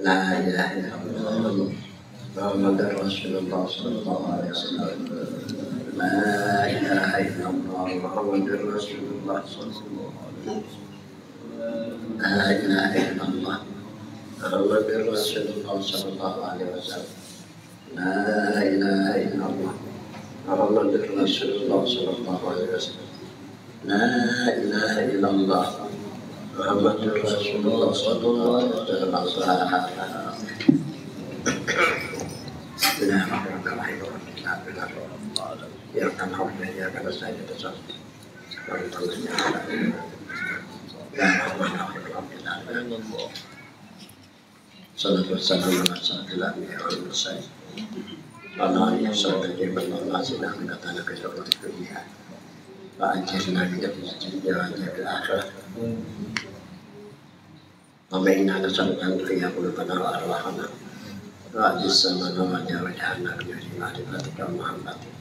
La ilaha illallah Muhammadur Rasulullah sallallahu alaihi wasallam. La ilaha illallah Muhammadur Rasulullah sallallahu alaihi wasallam. La ilaha illallah Muhammadur Rasulullah sallallahu alaihi wasallam. La ilaha illallah Muhammadur Rasulullah sallallahu alaihi wasallam. La ilaha illallah Muhammadur Rasulullah sallallahu alaihi wasallam. Bismillahirrahmanirrahim. Ya Allah, ya Allah, saya tersebut. Salatu wassalamu ala asyrafil anbiya'i wal mursalin. Wa ala alihi wa sahbihi wa man walah min atana bi rahmatil dunya. Wa ajirna bi rahmatil akhirah. Wa inna nas'aluka an tuhiyya qulubana wa arwahana. Wa ajisana wa ja'alna min ibadatika wa muhammadin.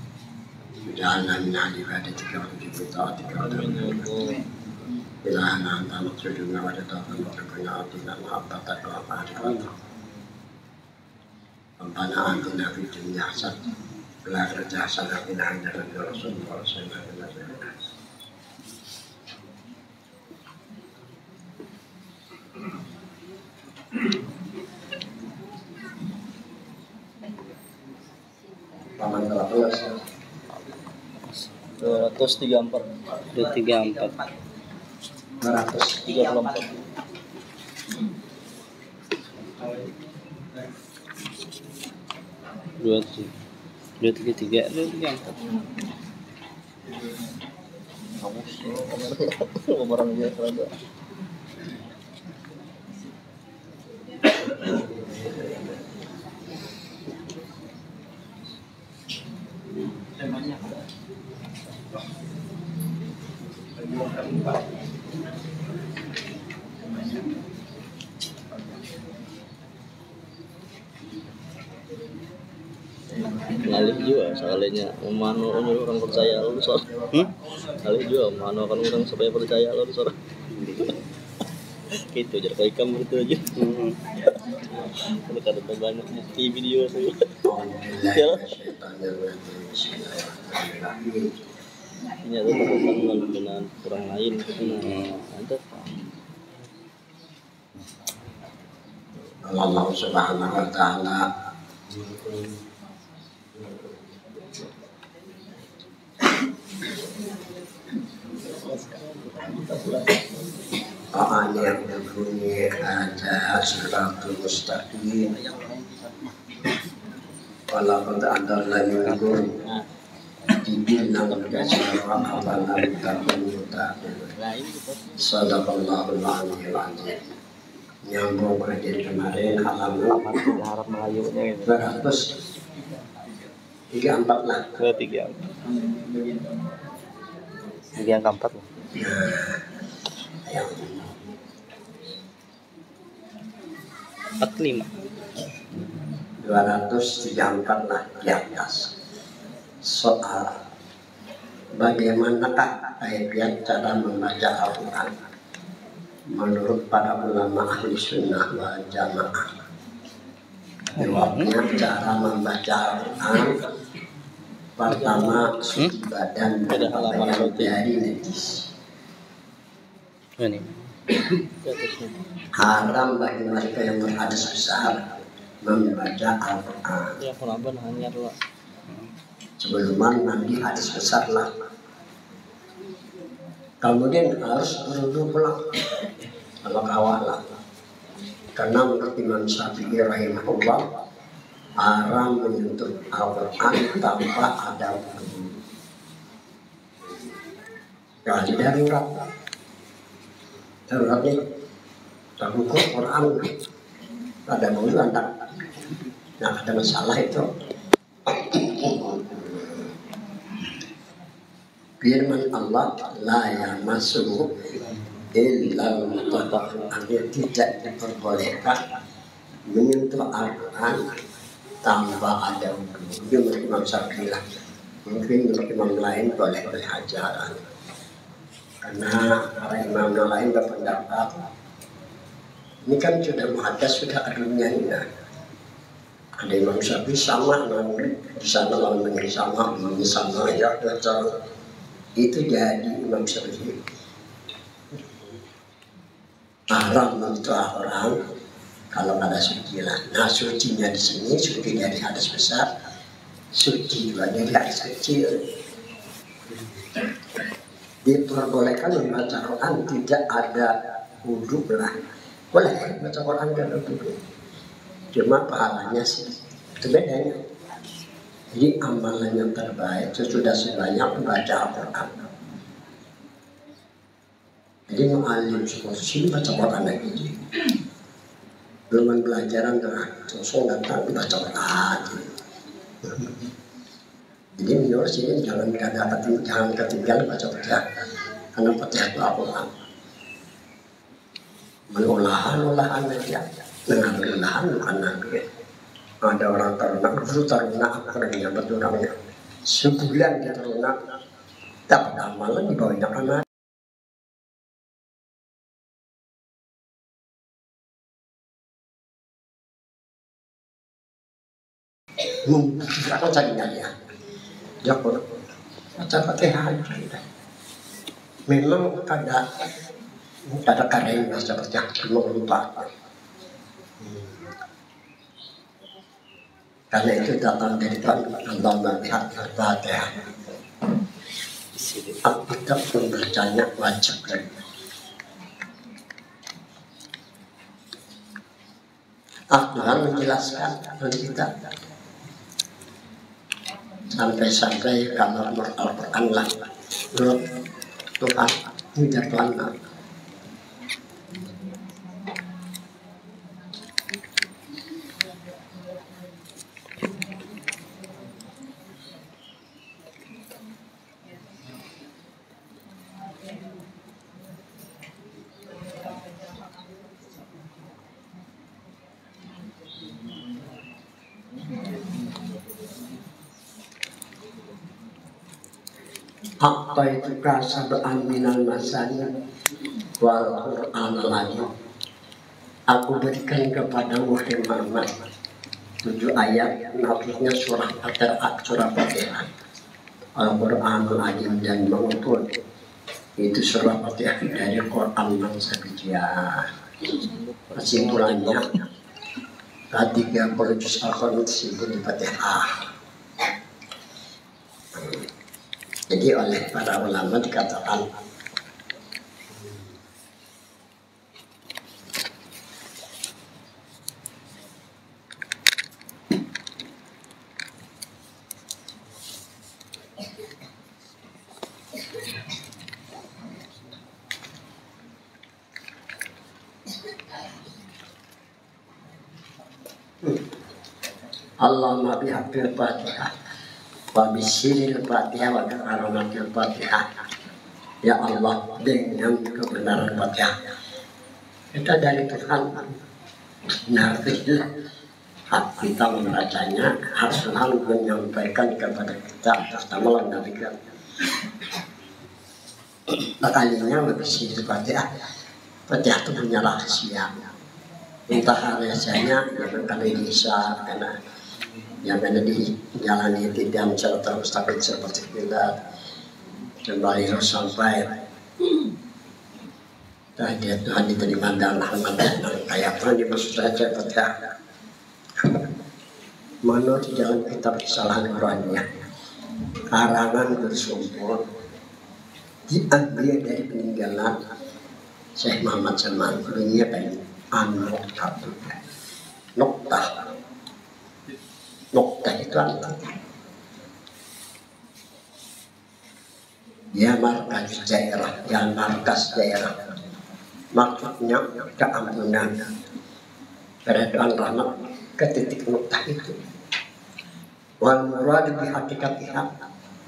Ja'alna min ibadatika wa ta'atika wa ta'atika. Ilahana anta maqsuduna wa tatawafana wa takuna atina mahabbataka wa ma'rifata. Rabbana atina fid dunya hasanah wa fil akhirati hasanah wa qina adzabannar. Rasulullah sallallahu alaihi wasallam. Paman berapa? 234 orang dia serada. Temanya Ngalih juga soalnya mano orang percaya lo soal. Ngalih juga mano kan orang supaya percaya lo soal. Gitu jadi kayak kamu gitu aja. Kalau ada banyak bukti video tuh. Ini ada hubungan dengan orang lain ada. Allah Subhanahu wa taala yang berbunyi ada siratul mustaqim. Walaupun ada lagi minum dibilang berkasih apalah takun tak. Sadaqallahul aliyyil azim. Nyambung kajian kemarin halaman Harap melayunya gitu. 234 lah. 3 yang keempat loh. Yang 45 234 lah di atas. Soal bagaimanakah kaifiat cara membaca Al-Quran menurut para ulama ahli sunnah wal jamaah? Jawabnya cara membaca Al-Quran pertama suci badan dan pakaian dari najis. Ini Haram bagi mereka yang berhadas besar membaca Al-Quran. ya kenapa hanya dua Sebelum mandi hadas besar lah. Kemudian harus berwudu pulang kalau kawalah. Karena menurut Imam Syafi'i rahimahullah haram menyentuh Al-Quran tanpa ada wudu. Kalau darurat, darurat nih, terbuka Quran, ada wudu anda. Nah ada masalah itu. Firman Allah la yamassuhu illa al-mutahharun, artinya tidak diperbolehkan menyentuh Al-Quran tanpa ada wudu. Itu menurut Imam Syafi'i lah. Mungkin menurut imam lain boleh aja. Karena para imam lain berpendapat Ini kan sudah muhaddas, sudah artinya. Ada Imam Syafi'i sama, di sana lawan negeri sama, ini sama, ya baca itu jadi Imam Syafi'i. Haram untuk orang kalau ada suci lah. Nah sucinya di sini suci dari hadas besar, suci juga dari hadas kecil. Diperbolehkan membaca Quran tidak ada wudhu lah. Boleh baca Quran tidak ada wudhu. Cuma pahalanya sih itu bedanya. Jadi amalan yang terbaik sesudah sebanyak membaca Al-Quran. Jadi mu'alim sini baca Quran lagi. Belum pelajaran langsung datang baca Quran. Jadi menurut sini jangan ketinggalan baca Fatihah. Karena Fatihah itu Al-Quran. Olahan aja. Olahan bukan nabi. Ada orang ternak, guru ternak, apa yang dapat orangnya. Sebulan dia ternak, dapat amalan di bawahnya anak. Tidak carinya ya. Dia pun baca Fatihah aja. Memang ada karya baca Fatihah cuma lupa. Karena itu datang dari Tuhan Allah melihat Al-Fatihah. Alkitab membacanya wajib dari Tuhan menjelaskan kita sampai kalau Al-Quran lah menurut Tuhan tidak Tuhan lah. Apa itu kasab'an minal masani wal Qur'an al-azim. Aku berikan kepada wahai Muhammad 7 ayat, maksudnya surah Fatihah, Al-Qur'an al-azim dan mengumpul. Itu surah Fatihah dari Quran yang sekian. Kesimpulannya 30 juz Al-Quran disebut di Fatihah. Jadi oleh para ulama dikatakan Allahumma bihaqqil Fatihah wa bisiril Fatihah wa karamatil Fatihah. Ya Allah, dengan kebenaran Fatihah kita dari Tuhan. Benar hak kita membacanya harus selalu menyampaikan kepada kita atas nama Nabi kita. Makanya bisiril Fatihah, Fatihah itu punya rahasia. Entah rahasianya yang kalau bisa karena yang mana dijalani tidak secara mustaqil seperti kita kembali harus sampai hadirat Tuhan diterima dan rahmatnya dan kayak Tuhan dimaksud saja Fatihah. Menurut jalan kitab kesalahan Qurannya karangan bersumpah diambil dari peninggalan Syekh Muhammad Salman dunia baik Noktah itu apa? Ya markas daerah. Maksudnya keampunan, keredaan rahmat ke titik noktah itu. Wal murad bi hakikatiha,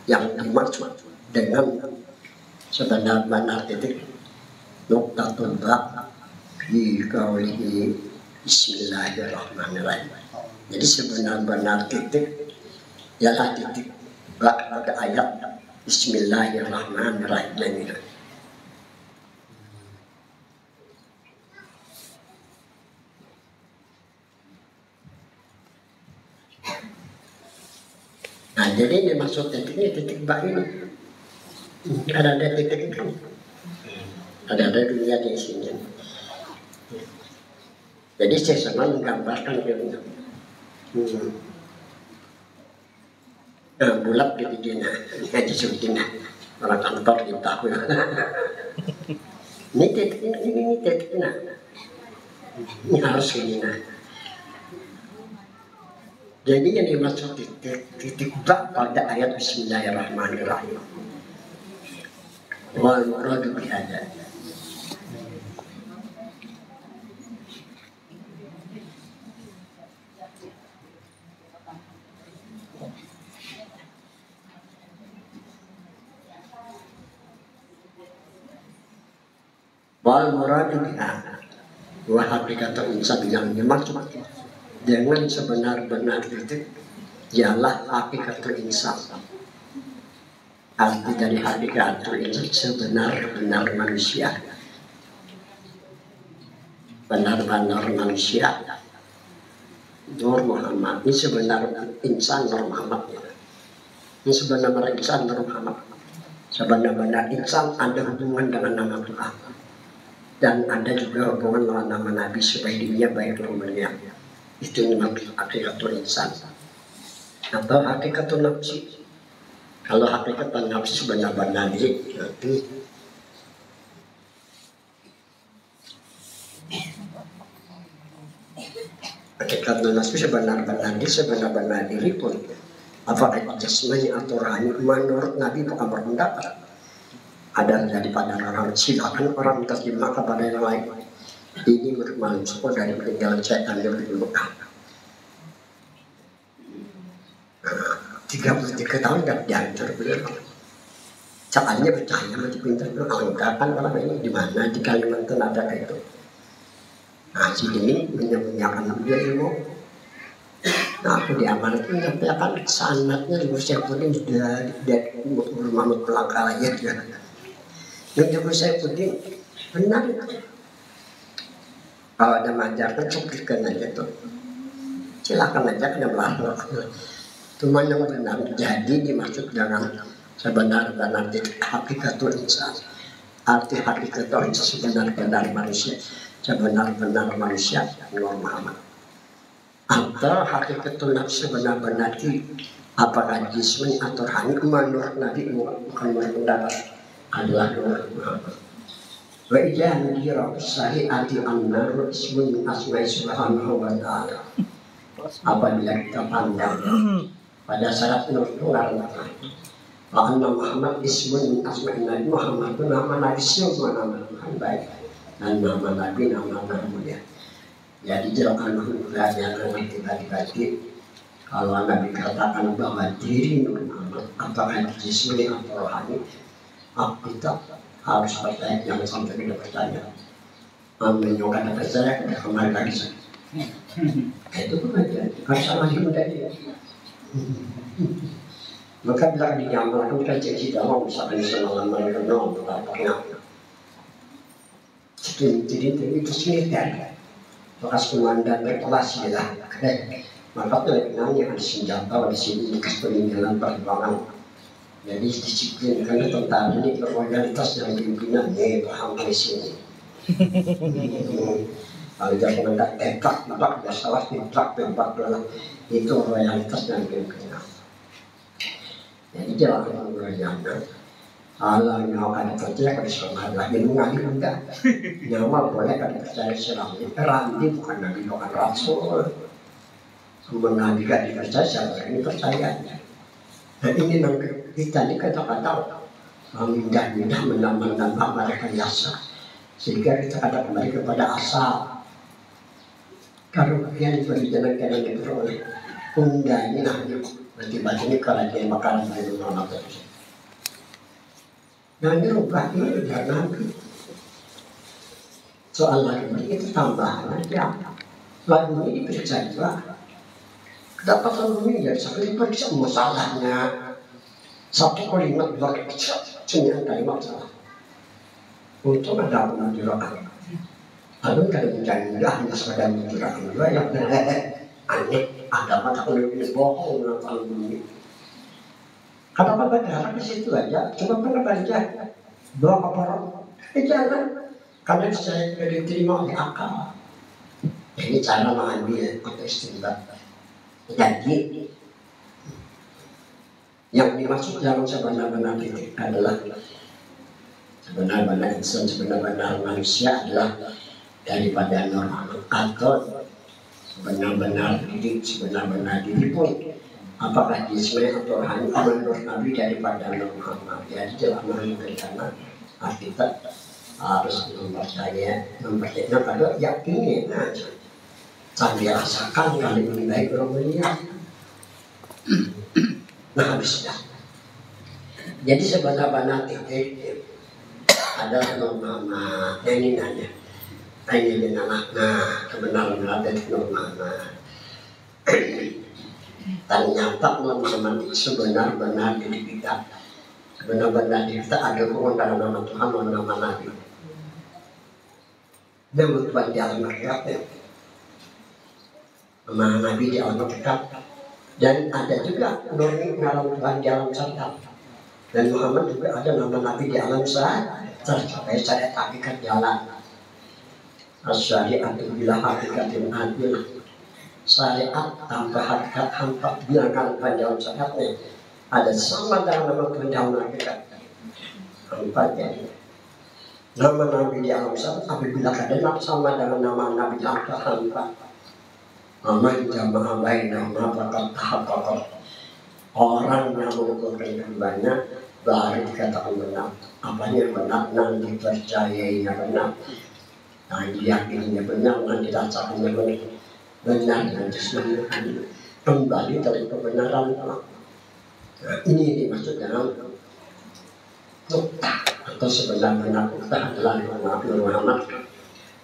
yang dimaksud dengan sebenar-benar titik noktatul ba di qaulihi bismillahirrahmanirrahim. Jadi sebenar-benar titik ialah titik pada ayat bismillahirrahmanirrahim. jadi ini maksud titiknya titik bak ini. Ada titik itu. Ada dunia di sini. Jadi saya sama menggambarkan gitu. Bulat gitu dia, ngaji syuting orang kantor di tahu. Ini titik ini harus ini nah. Jadi yang dimaksud titik bak pada ayat Bismillahirrahmanirrahim. Wal muradu bihada. Wal muradu bihada. Wa hakikatu insan yang dimaksud dengan sebenar-benar titik ialah hakikatul insan. Arti dari hakikatul insan sebenar-benar manusia. Benar-benar manusia. Nur Muhammad ini sebenar insan Nur Muhammad. Ini sebenar-benar insan Nur Muhammad. Sebenar-benar insan ada hubungan dengan nama Tuhan. Dan ada juga hubungan dengan nama Nabi supaya dia baik rumahnya. Itu maksud hakikatul insan atau hakikatul nafsi. Kalau hakikatul nafsi benar-benar diri nanti hakikatul nafsi sebenar-benar diri pun apakah jasmani atau rohani menurut Nabi bukan berpendapat. Ada daripada orang silakan orang terjemah kepada yang lain. Ini bermanfaat dari peninggalan setan yang lebih Mekah. 33 tahun tidak diantar beliau. Caranya percaya masih pintar anggapan orang ini di mana di Kalimantan ada kayak itu. Nah si ini menyampaikan dia ilmu. Nah aku diamanat menyampaikan sanatnya di Musa Puding sudah Muhammad Pelangkalanya dia. Yang Musa Puding benar. Kalau ada majarkan cuplikan aja tuh, silakan aja kena belakang. Cuma yang benar jadi dimaksud dengan sebenar-benar hakikatul insan. Arti hakikatul insan sebenar-benar manusia, sebenar-benar manusia Nur Muhammad. Atau hakikatul nafsi sebenar-benar apakah jismi atau rohani menurut Nabi bukan mendapat adalah Nur Muhammad. Wa idza nudira sahihati an-nar ismun min asma'i subhanahu wa ta'ala. Apabila kita pandang pada syarat nur itu karena anna Muhammad ismun min asma'i Nabi Muhammad itu nama Nabi semua nama Tuhan baik dan nama Nabi nama mulia. Jadi jelaskan hubungannya dengan tiba-tiba kalau Nabi katakan bahwa diri Nur Muhammad apakah jismi atau rohani, kita harus percaya, jangan sampai tidak percaya. Menyokong percaya, kita kembali lagi. Itu pun aja, harus sama juga dia. Maka bila dinyamakan kan jadi tidak mau misalkan senangan mereka nol, pernah. Jadi itu sendiri kan, bekas komandan berkelas lah. Maka itu namanya ada senjata di sini bekas peninggalan perjuangan. Jadi disiplin karena tentara ini berloyalitas dengan pimpinan paham di sini. Kalau jangan mendak tembak, tidak salah tembak adalah itu loyalitas dengan pimpinan. Jadi jangan loyalitas. Kalau nyawa ada percaya pada semangat lagi mengalir enggak. Nyawa boleh kada percaya selama ranti bukan nabi bukan rasul. Nabi kada dipercaya siapa ini percayanya. Dan ini kita ini kata-kata mindah-mindah menambah mereka biasa sehingga kita ada kembali kepada asal. Kalau kalian berjalan-jalan diperoleh undang ini nanti baca ini kalau dia makan dari mana terus. Nah ini rubah ini udah nanti soal lagi itu tambahan aja. Lagu ini dipercaya. Kedapatan ini ya seperti periksa masalahnya. Satu kalimat berbicara cuma kalimat salah. Untuk ada penjelasan. Lalu kalau menjadi hanya sekedar penjelasan juga yang aneh. Ada mata kulit bohong kalau ini. Kenapa berharap di situ aja? Cuma pernah baca doa kepada jangan, karena saya tidak diterima oleh akal. Ini cara mengambil atau istinbat. Jadi yang dimaksud dalam sebenar-benar titik adalah sebenar-benar insan, sebenar-benar manusia adalah daripada normal atau sebenar-benar diri, sebenar-benar diri pun apakah jisme atau rohani menurut Nabi daripada normal. Jadi dalam memberikan kita harus mempercayai pada yakinnya aja. Sambil rasakan kali ini baik orang melihat. Nah habis dah. Jadi sebenar-benar titik adalah normal. Ini nanya. Ini anak-anak kebenaran dari normal. Ternyata teman-teman sebenar-benar diri kita. Sebenar-benar diri kita ada hubungan dalam nama Tuhan dan nama Nabi. Dan Tuhan di alam mereka. Nama Nabi di alam mereka. Dan ada juga nurni dalam Tuhan di alam syariat. Dan Muhammad juga ada nama Nabi di alam syariat. Tercapai syariat hakikat jalan. Asyariat bila hakikatin adil. Syariat tanpa hakikat hampa biarkan dalam syariatnya. Ada sama dalam nama Tuhan dalam hakikat. Hampa jadi. Nama Nabi di alam syariat apabila kedengar sama dengan nama Nabi di alam hampa. Aman jamaah baik nama bakal tahap orang yang mengukurkan keduanya baru dikatakan benar. Apanya benar nanti dipercayainya benar. Nah diyakininya benar nanti dirasakannya benar. Benar nanti semuanya kembali dari kebenaran. Nah, ini dimaksud dalam nukta atau sebenar-benar nukta adalah Nabi Muhammad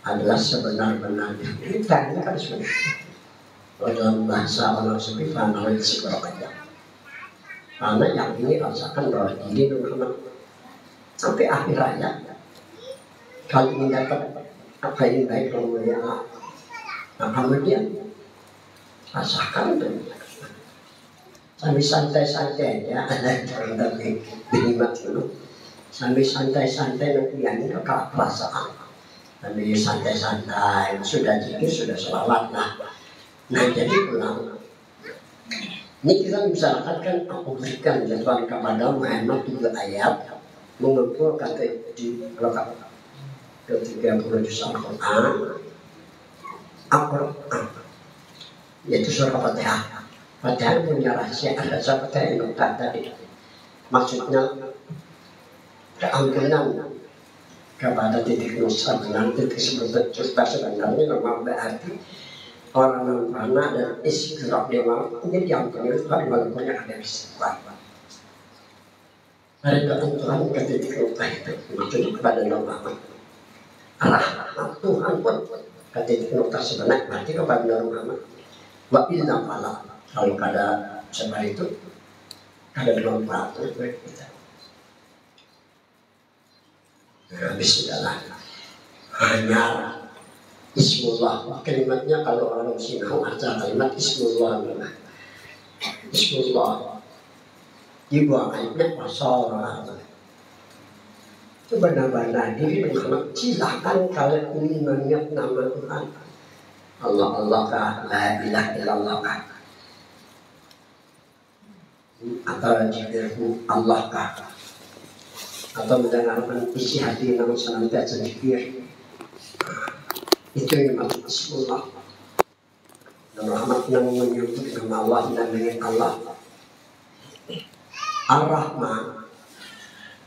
adalah sebenar-benar kita ini kan sebenarnya. Dalam bahasa orang sepi karena itu sebenarnya. Karena yang ini rasakan bahwa diri Muhammad sampai akhir hayat. Kalau ingin dapat apa yang baik kemudian, nah kemudian rasakan dan sambil santai-santai ya, ada tapi dinikmat dulu. Sambil santai-santai nanti yang ini ke perasaan. Sambil santai-santai sudah zikir sudah selawat lah. Nah jadi pulang. Ini kita misalkan kan aku berikan jadwal kepada Muhammad 3 ayat mengumpul kata di lokat ke-30 juz Al-Quran Al-Quran yaitu surah Fatihah. Fatihah punya rahasia ada seperti yang tadi. Maksudnya keampunan kepada titik nusa benar titik sebenarnya memang berarti orang yang pernah dan istighfar dia mau ini diampuni Tuhan walaupun yang ada istighfar. Ada Tuhan ketika lupa itu maksudnya kepada Muhammad. Rahmat Tuhan pun ketika lupa sebenarnya berarti kepada Muhammad. Wa illa fala kalau kada seperti itu kada lupa itu kita. Habis sudahlah hanya Bismillah, kalimatnya kalau orang Sinaw ada kalimat Bismillah. Bismillah. Dibuang ayatnya pasal. Itu benar-benar diri Muhammad. Silahkan kalau ingin mengingat nama Tuhan. Allah Allah kah, la ilaha illallah kah. Atau zikirku Allah kah. Atau mendengarkan isi hati yang senantiasa zikir. Itu yang dimaksud Bismillah. Dan Muhammad yang menyebut nama Allah dan dengan Allah Ar-Rahman.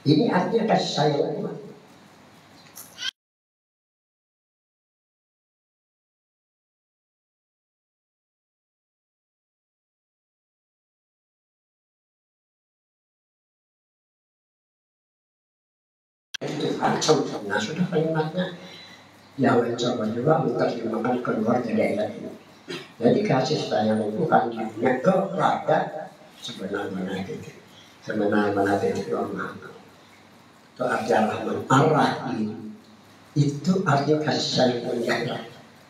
Ini artinya kasih sayang. Itu contohnya sudah kalimatnya. Yang mencoba juga menerjemahkan keluar dari ayat ini. Jadi kasih sayang itu kan dipunya kepada sebenar-benar itu. Sebenar-benar itu Allah. Itu arti Ar-Rahman. Ar-Rahim itu arti kasih sayang yang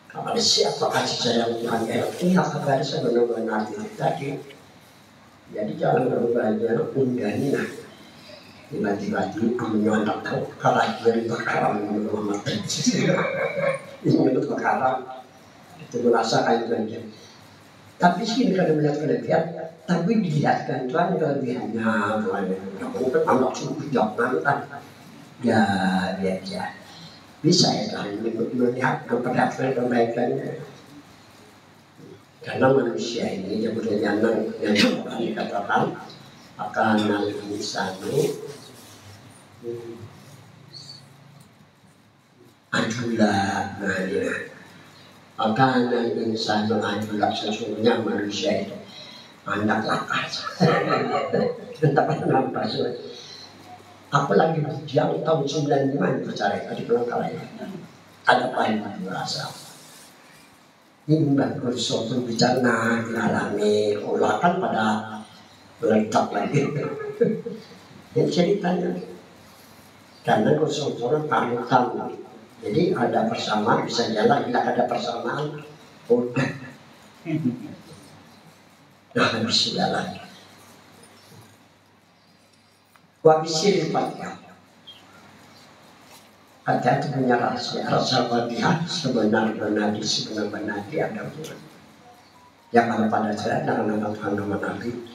kalau siapa kasih sayang Tuhan ini kepada sebenar-benar itu tadi. Jadi jangan berubahnya undangnya. Tiba-tiba menyontak kerajian perkara Muhammad. Ini itu perkara itu merasa aja. Tapi sih kalau melihat kelebihan, tapi dilihatkan Tuhan kelebihannya Tuhan. Mungkin anak suku jangan kan. Ya biasa. Bisa ya Tuhan melihat keperhatian kebaikannya. Karena manusia ini yang bernyanyi yang dikatakan akan al-insanu ajulah akan al-insanu ajulah sesungguhnya manusia itu anak lakas entah kenapa apalagi yang tahun 95 percaya tadi pelengkapannya ada paling merasa ini bagus suatu bicara dialami ulakan pada lengkap lagi yang ceritanya karena kursus-kursus panutan jadi ada persamaan bisa jalan tidak ada persamaan udah harus jalan wabisir Fatihah hati-hati punya rahasia rasa Fatihah sebenar-benar ada yang ada pada saya dengan nama Nabi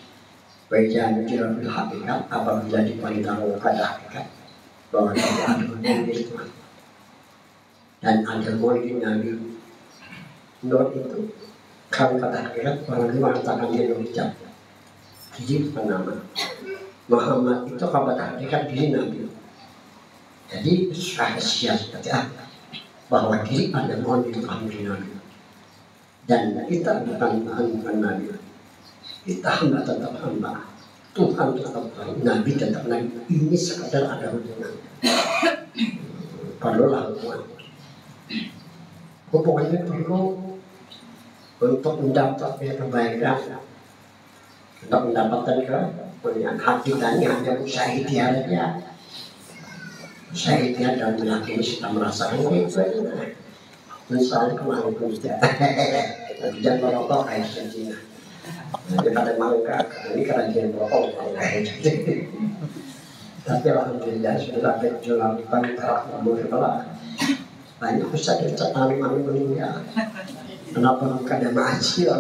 Wajan jirafil hakikat apabila dipandang pada hakikat bahwa dia ada milik Tuhan dan ada murid Nabi Nur itu kalau pada hakikat orang mengatakan dia ucap jadi nama Muhammad itu kalau pada hakikat diri Nabi jadi rahasia seperti apa bahwa diri ada murid Tuhan diri Nabi dan kita bukan Nabi kita hamba tetap hamba Tuhan tetap Tuhan Nabi tetap Nabi ini sekadar ada hubungan perlulah hubungannya perlu untuk mendapatkan kebaikan untuk mendapatkan kemuliaan hakikatnya hanya usaha ikhtiar aja usaha ikhtiar dan meyakini kita merasakan itu misalnya kemarin kerja jangan merokok kayak Cina daripada mangga ini kerajaan bohong tapi alhamdulillah sudah sampai jualan para umur kepala banyak bisa dicatat meninggal kenapa bukan ada masih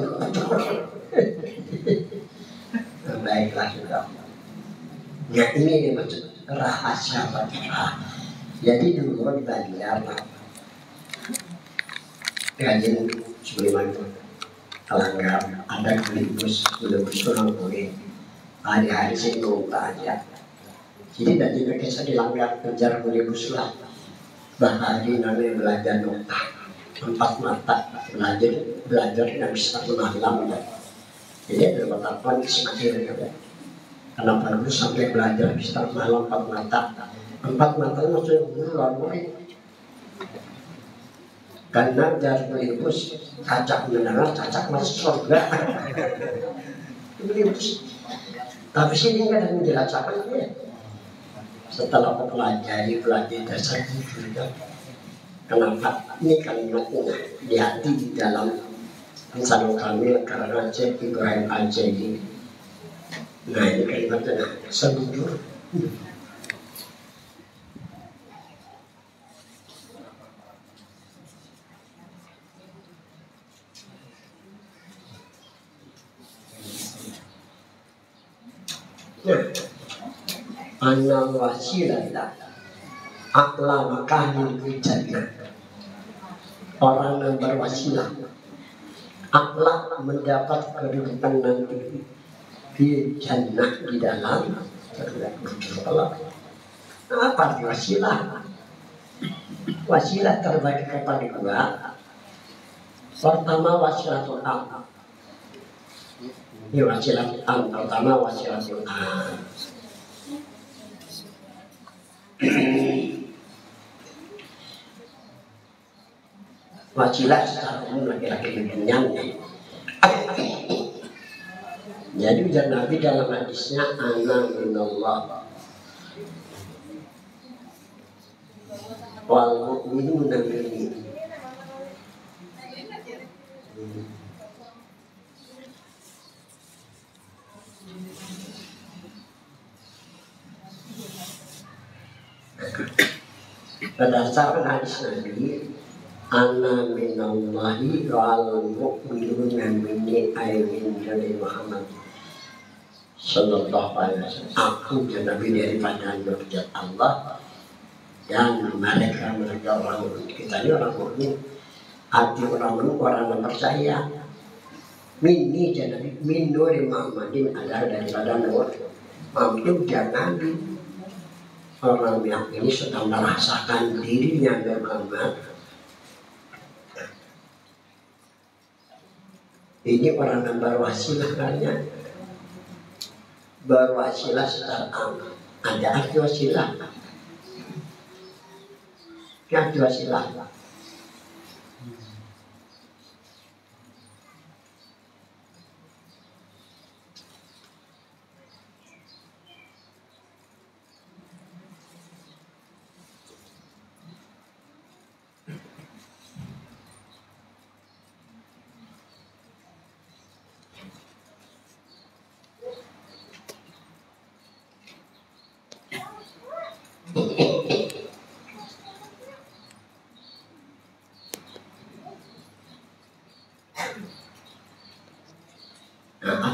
baiklah sudah ya ini maksud rahasia Fatihah jadi dulu belajar kajian sebelum itu Alangkah ada kulibus orang boleh hari-hari sih lupa aja. Jadi tadi mereka saya dilanggar kejar kulibus lah. Bahari namanya belajar nota 4 mata belajar yang bisa malam ya. Jadi ada mata semakin ya. Kenapa dulu sampai belajar bisa malam 4 mata? 4 mata maksudnya lalu karena dari kulibus cacak mendengar, cacak masuk surga. Tapi sini kan yang dirasakan ya. Setelah pelajari dasar juga. Kenapa ini kalimatnya di hati di dalam Insan Kamil karena Cek Ibrahim Al-Jadi. Nah ini kalimatnya sebujur. Anal wasilata akla makanin jannah orang yang berwasilah akla mendapat kedudukan nanti di jannah di dalam surga. Apa arti wasilah? Wasilah terbagi kepada dua. Pertama wasilatul am. Ini wasilatul am. Pertama wasilatul am. Wasilah secara umum laki-laki kenyang. Jadi ujar Nabi dalam hadisnya ana minallah wal mu'minuna minni. berdasarkan hadis Nabi, ana minallahi wal mu'minuna minni aymin dari Muhammad sallallahu alaihi wasallam. Aku dan Nabi daripada Nurjat Allah, dan mereka orang kita ini orang mukmin. Arti orang mukmin orang yang percaya. Minni dan Nabi min nuri Muhammadin adalah daripada Nur Muhammad dan Nabi. Orang yang ini sedang merasakan dirinya Muhammad. Ini orang yang berwasilah kalian. Berwasilah secara aman. Ada arti wasilah. Arti wasilah.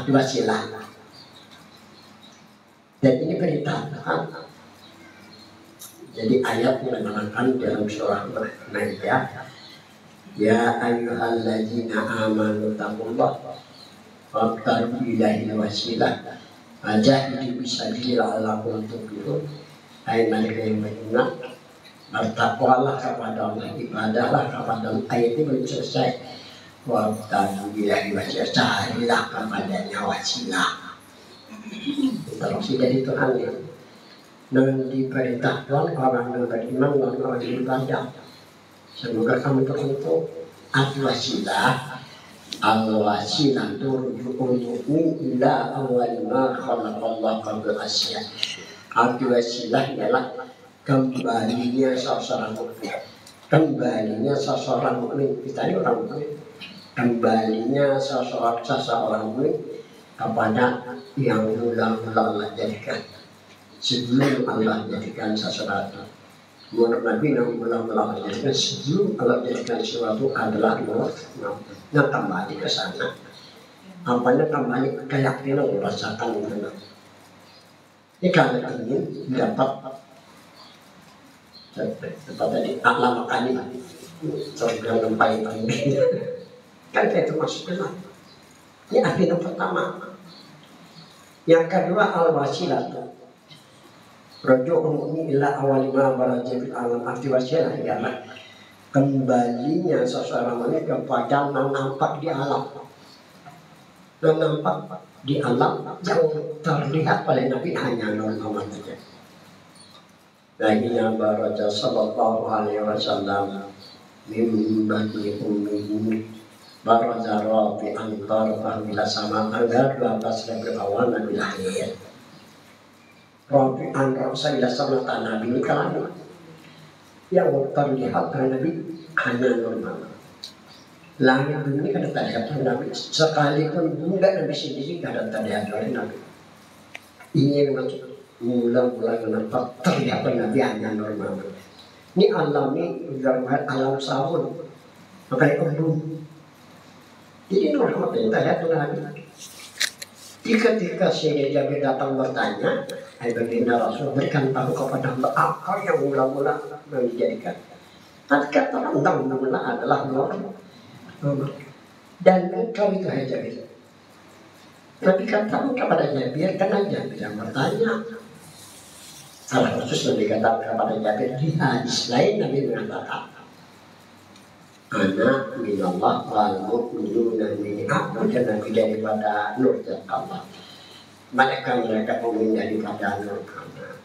Wasilah. Dan ini perintah. Jadi ayat yang menerangkan dalam surah Maidah, ya ayyuhalladzina amanu taqullaha wabtagu ilaihi wasilah wajahidu fisabilihi la'allakum tuflihun. Hai mereka yang beriman, bertakwalah kepada Allah, ibadahlah kepada Allah. Ayat ini belum selesai. Wabtagu ilaihi wasilah, carilah kepadanya wasilah. Terus dari Tuhan ya. Dan diperintahkan orang yang beriman dan orang yang beribadah. Semoga kami teruntuk al-wasilah. Al-wasilah turju'ul mu'min ila awal ma khalaqallahu qabla asya. Al-wasilah ialah kembalinya seseorang mukmin. Kembalinya seseorang mukmin. Kita ini orang mukmin. Kembalinya seseorang mukmin kepada yang mula-mula Allah jadikan. Sebelum Allah jadikan sesuatu, menurut Nabi yang mula-mula Allah jadikan sebelum Allah jadikan sesuatu adalah nur. Nah kembali ke sana, apanya kembali ke keyakinan merasakan benar. Ini kalau ingin dapat tadi alam makani surga nempai ini kan itu maksudnya. Ini arti yang pertama. Yang kedua al-wasilah. Raju'ul mu'min ila awali ma barajabil alam. Arti wasilah ialah kembalinya seseorang ini kepada yang nampak di alam. Yang nampak di alam yang terlihat oleh Nabi hanya Muhammad saja. Nabi yang baraja sallallahu alaihi wasallam mimbahi ummihi baraja rabi antar fahmila sama tanggal 12 Februari awal Nabi lahir. Rabi antar fahmila sama tanah Nabi kalangan yang terlihat oleh Nabi hanya normal. Langit ini kada terlihat oleh Nabi, sekalipun enggak Nabi sendiri kada terlihat oleh Nabi. Ini maksud mula-mula nampak terlihat oleh Nabi hanya normal. Ini alam ini alam sahun, makanya umum. Jadi normal yang terlihat oleh Nabi. Ketika Sayyidina Jabir datang bertanya, hai baginda Rasul berikan tahu kepada hamba apa yang mula-mula menjadikan. Nanti kata orang mula adalah nur. Dan engkau itu hai Jabir. Nabi katakan kepada Jabir, karena Jabir yang bertanya. Salah khusus Nabi katakan kepada Jabir di hadis lain Nabi mengatakan, Ana minallah wal mu'minuna min aku dan Nabi daripada nur Allah. Mereka mukmin daripada nur Allah.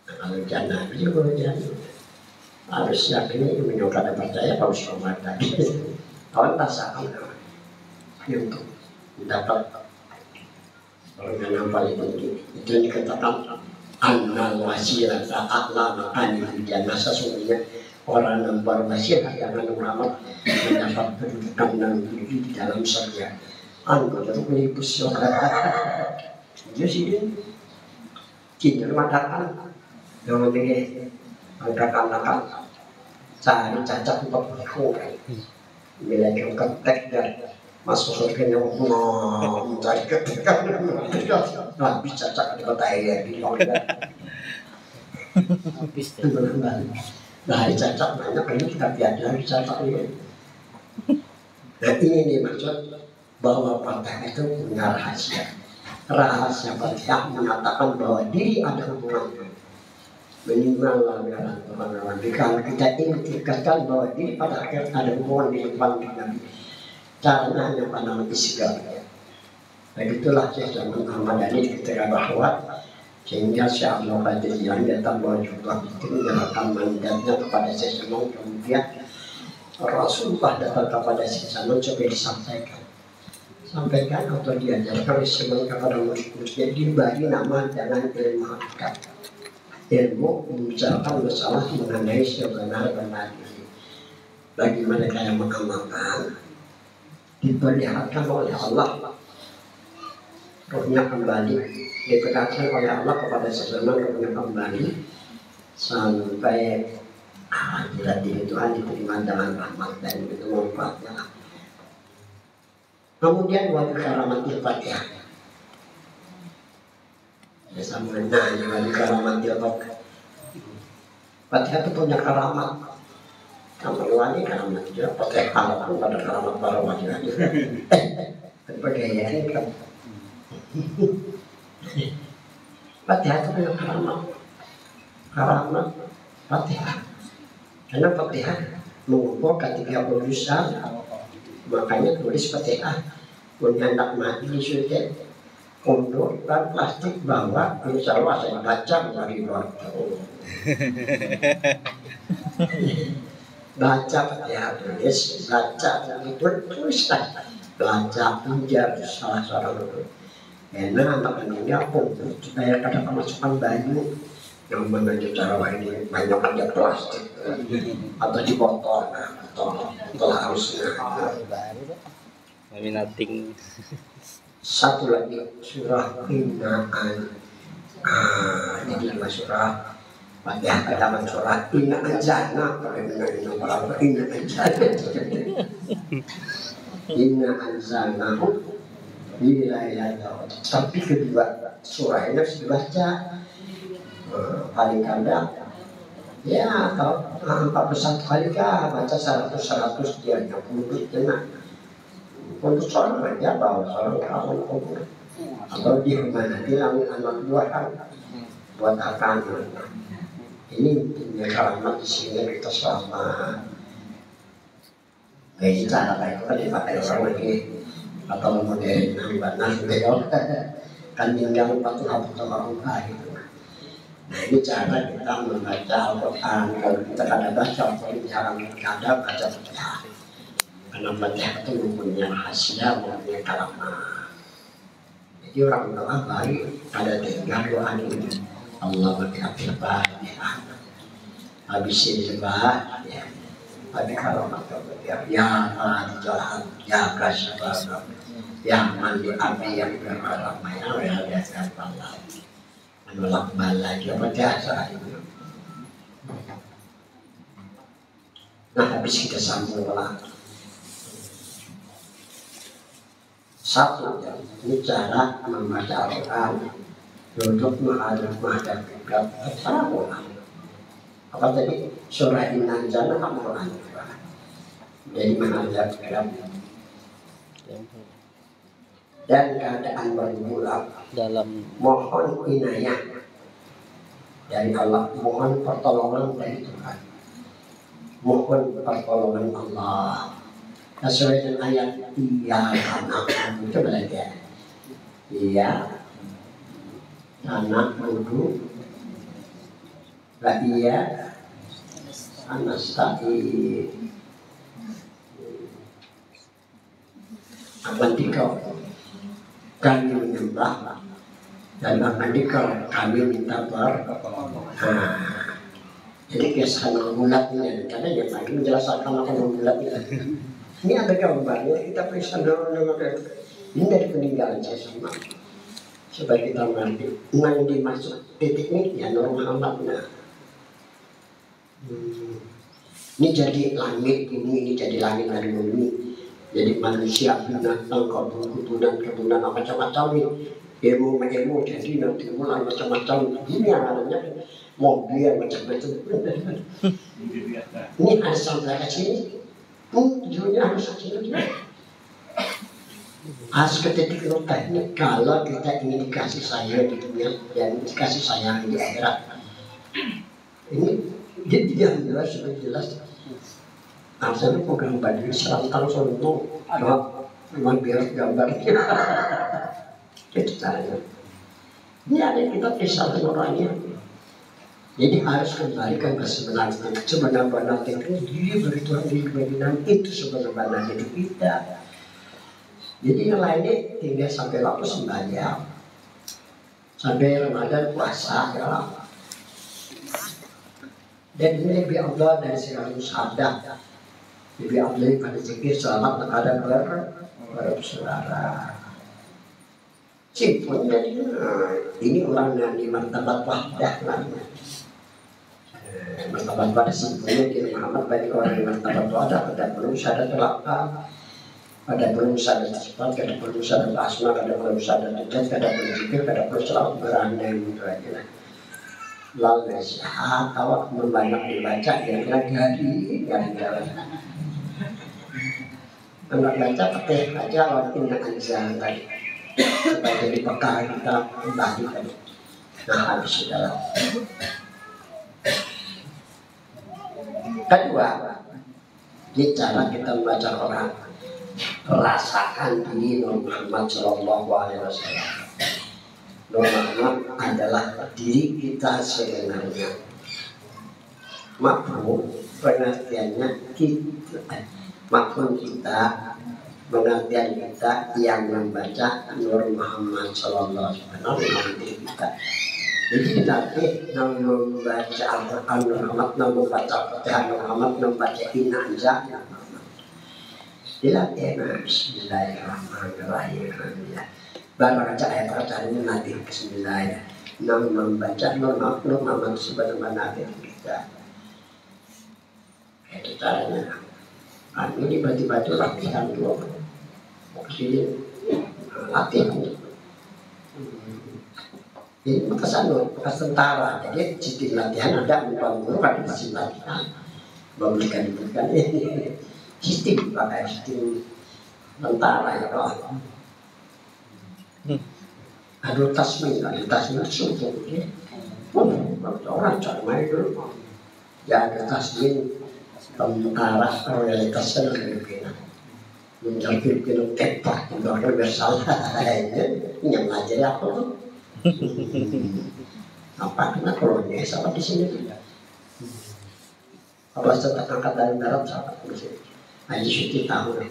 Kalau jannah juga jannah. Harus yakin ini menyokada percaya Pak Ustaz tadi. Kawan tak sakit untuk dapat organ yang paling tinggi. Itu dikatakan annal wasilah ta'ala makani jannah. Sesungguhnya orang yang berwasilah yang ulama mendapat kedudukan dan di dalam surga. Anggota itu melipus surga. Jadi sih, kita mengatakan yang memilih Anak-anak cari cacat untuk berkurang. Bila yang ketek dan masuk surga yang mencari ketek kan habis cacat di kota air di luar. Habis deh. Dari cacat banyak ini kita biarkan cacat ini. Nah ini nih maksud bahwa Fatihah itu punya rahasia. Rahasia Fatihah mengatakan bahwa diri ada hubungannya. Minimal kalau kita ingin tingkatkan bahwa diri pada akhir ada hubungan di depan Nabi. Caranya hanya pada istighfar. Begitulah Syekh Muhammad Ali ketika bahwa sehingga Syekh Abdul Qadir yang datang bahwa juga itu menyerahkan mandatnya kepada Syekh Salman, kemudian Rasulullah datang kepada Syekh Salman coba sampaikan atau diajarkan Syekh kepada murid-muridnya dibagi nama dengan ilmu hakikat. Ilmu membicarakan masalah mengenai sebenar-benar ini. Bagi mereka yang mengamalkan, diperlihatkan oleh Allah, rohnya kembali, diperlihatkan oleh Allah kepada seseorang rohnya kembali sampai akhirat diri Tuhan diterima dengan rahmat dan itu manfaatnya. Kemudian wajib karamatil Fatihah. Nah, juga di karamat dia Fatihah itu punya karamat. Kamar wali karamat juga. Fatihah pun pada karamat para wali aja. Berbagai kan. Fatihah itu punya karamat. Karamat Fatihah. Karena Fatihah mengumpulkan 30 dosa. Makanya tulis Fatihah. Punya hendak mati di surga. Untuk dan plastik bahwa insya Allah saya baca dari waktu baca ya tulis baca itu tulislah baca pujar salah seorang karena anak anaknya untuk supaya ada kemasukan baju yang mengajar cara ini banyak aja plastik atau di botol atau harusnya nothing. Satu lagi surah Inaan. Jadi dua surah Fatihah katakan surah Inaan Jana. Inaan Jana tapi kedua surah ini harus dibaca paling kadang ya atau 41 kali kah baca 100 dia 60 tenang. Untuk seorang aja bawa seorang kawan kubur atau di rumah nanti anak buah kan buat akan ini punya keramat di sini kita selama kayak cara kayak itu kan dipakai orang lagi atau modern benar beliau kan tinggal 40 tahun gitu. Nah ini cara kita membaca Al-Quran. Kalau kita kada baca Al-Quran jarang kada baca Fatihah. Karena Fatihah itu mempunyai rahasia, mempunyai karamat. Jadi orang doa baik pada tinggal doa ini. Allah berkata Fatihah. Habis ini sebab ya. Habis kalau maka ya jalan, ya kasih barang, ya mandi api yang beramai yang ada Allah. Menolak lagi apa jasa ini. Nah habis kita sambung lagi. Satu, ini cara membaca Al-Quran. Duduk menghadap kiblat cara Quran. Apa tadi? Surah Inaan Jana kan Quran. Jadi menghadap kiblat. Dan keadaan bergulap dalam mohon inayah dari Allah, mohon pertolongan dari Tuhan, mohon pertolongan Allah. Sesuai dengan ayat iya anak itu belajar iya anak duduk iya anak staki akan dikau kami menyembah dan akan dikau kami minta jadi kesan bulatnya karena dia lagi menjelaskan apa bulatnya. Ini ada gambarnya, kita periksa dulu ini dari peninggalan saya sama supaya kita mengerti yang dimaksud titik ini ya Nur Muhammad. Nah Ini jadi langit ini jadi langit dari bumi. Jadi manusia, binatang, kebunan macam-macam ini. Ilmu jadi nanti mulai macam-macam. Ini yang namanya mobil macam-macam. Ini harus sampai ke sini. Tujuannya harus ke sini. Harus ke titik ini. Kalau kita ingin dikasih sayang di dunia, yang dikasih sayang di akhirat. Ini dia jelas sudah jelas. Asalnya program baju serantang sonto, memang biar gambarnya. Itu caranya. Ini ada kita pisah dengan orangnya. Jadi harus kembali ke sebenarnya. Sebenar-benar itu diri berituan di kebenaran itu sebenar-benar jadi kita. Jadi yang lainnya tinggal sampai waktu sembahyang, sampai Ramadan puasa ya. Dan ini lebih Allah dari segala musyadah. Lebih Allah pada zikir selamat kepada bersaudara. Simpel jadi ini orang yang di martabat wahdah namanya. Martabat wahdah simpelnya di Muhammad bagi orang yang martabat wahdah ada belum sadar kelapa, ada belum sadar sifat, ada belum sadar asma, ada belum sadar tujuan, ada belum zikir, ada belum selalu berandai gitu aja. Lalu nasihat awak membanyak dibaca yang lagi jalan. Anak baca petik aja lalu indah anjang tadi supaya jadi bekal kita kembali tadi. Nah habis sudah. Kedua, ini cara kita membaca Quran. Rasakan diri Muhammad Shallallahu Alaihi Wasallam. Muhammad adalah diri kita sebenarnya. Mafhum pengertiannya kita. Mafhum kita, pengertian kita yang membaca Nur Muhammad Sallallahu Alaihi Wasallam kita. Jadi nanti yang membaca Al-Quran Muhammad, yang membaca Al-Quran Muhammad, membaca Inna Anza dilatih. Bismillahirrahmanirrahim. Baru baca ayat pertama nanti Bismillah. Yang membaca Nur Muhammad sebagaimana kita. Itu caranya. Ini baju-baju latihan dulu. Jadi latihan. Ini bekas tentara. Jadi sistem latihan ada membangun pada sistem latihan. Memberikan ini sistem pakai sistem tentara ya kalau. Ada tasmin subuh. Orang cari main dulu. Ya ada tasmin. Tentara realitasnya lebih kena menjadi film tepat untuk bersalah yang ngajar aku tuh apa kena kolonnya sama di sini kalau setelah angkat dari darat sama di sini aja syuting tahu.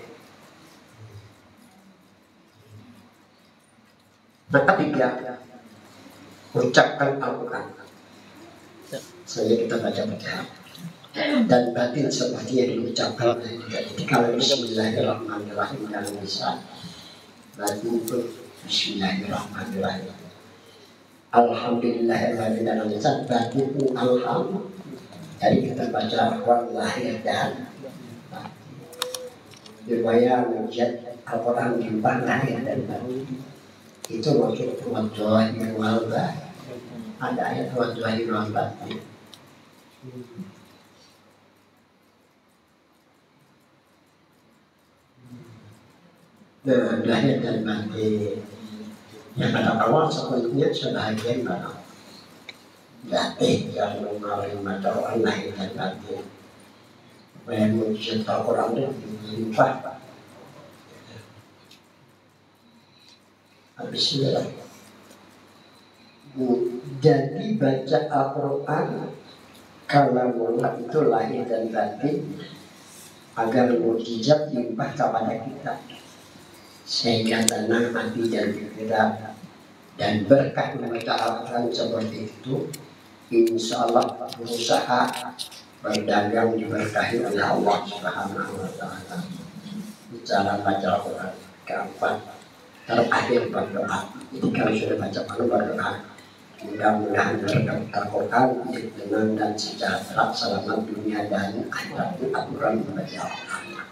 Nah ketiga ucapkan Al-Quran saja kita baca dan batin seperti yang diucapkan. Jadi kalau Bismillahirrahmanirrahim dalam lisan batin itu Bismillahirrahmanirrahim. Alhamdulillahirrahmanirrahim dalam lisan batin itu Alhamdulillah. Jadi kita baca Al-Quran lahir dan riwayat menjad Al-Quran limpah lahir dan batin. Itu maksud wajahir wal batin. Ada ayat wajahir wal batin. Lahir dan batin. Yang kata awal sebenarnya sebahagian mana batin yang mengalami Al-Quran lahir dan batin. Yang mujizat Al-Quran itu limpah. Habis itu jadi baca Al-Quran kalau mulai itu lahir dan batin agar mujizat limpah kepada kita. Sehingga tenang hati dan pikiran dan berkah membaca Al-Quran seperti itu, insya Allah berusaha berdagang diberkahi oleh Allah Subhanahu wa Ta'ala. Cara baca Al-Quran keempat terakhir berdoa. Jadi kalau sudah baca malu berdoa, Mudah-mudahan terdaftar Quran tenang dan sejahtera selamat dunia dan akhirat. Aturan bagi Allah.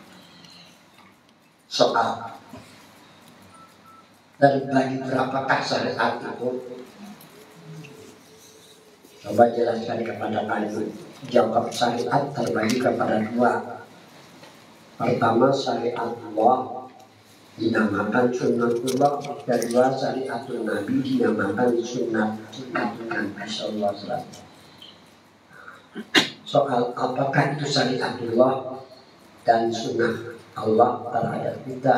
Soal terbagi berapakah syariat itu? Coba jelaskan kepada kalian. Jawab, syariat terbagi kepada dua. Pertama, syariat Allah dinamakan sunnatullah, kedua syariatul Nabi dinamakan sunnatul Nabi sallallahu alaihi wasallam. Soal apakah itu syariatullah dan sunnah Allah terhadap kita,